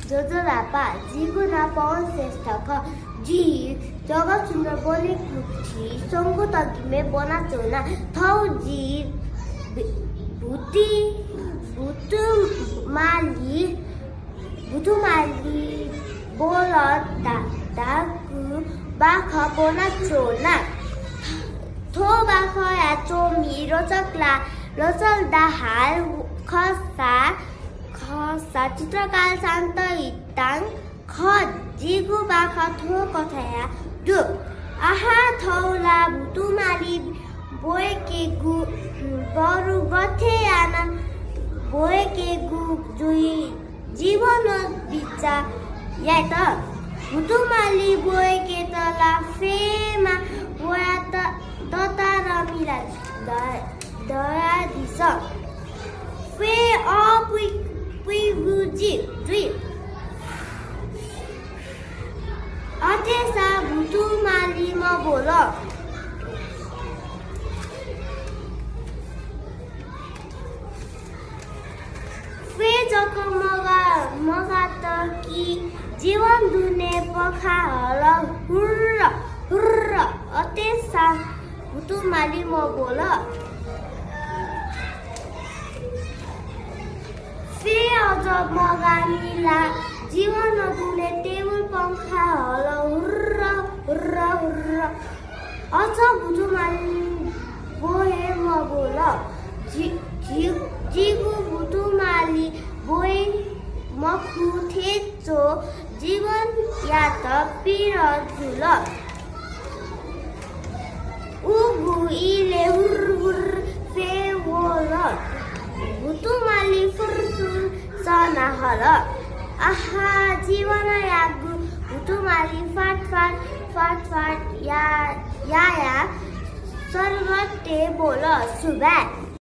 जोजोलापा जीको नाम पवन श्रेष्ठ ख जी जगत सुन्दर बोनेकुठी सङ्गो तगिमे बना चोना थौ जी भुतुमाली बोल दाकु बाख बना चोना थो बाख या चोमी रोचल दाहाल खसा चित्रकार शान्त हिताङ ख जिगु बाख थो कथया दु आहा थौला भुतुमाली बोएकेगु बरु गथे आना बोएकेगु जुई जीवन बिचा या त भुतुमाली बोएके तला फेमा बोया तता रमिला दया दिस फे पुइबुजी दुई अथेसा भुतुमाली म बोल फे जक मगा त कि जीवन दुने पखा हल हुर्र हुर्र अथेसा भुतुमाली म बोल फे अझ मगानीला जीवन दुने टेबल पंखा हल हुर्र हुर्र हुर्र अझ भुतुमाली बोहे म बोल जिगु भुतुमाली बोए मखु थेचो जीवन या त पिर झुल उगु इले हुर्र हुर्र फे बोल भुतुमाली फुरफुर सना हल आहा जीवन यागु भुतुमाली फाट या सर्वते बोल सुबा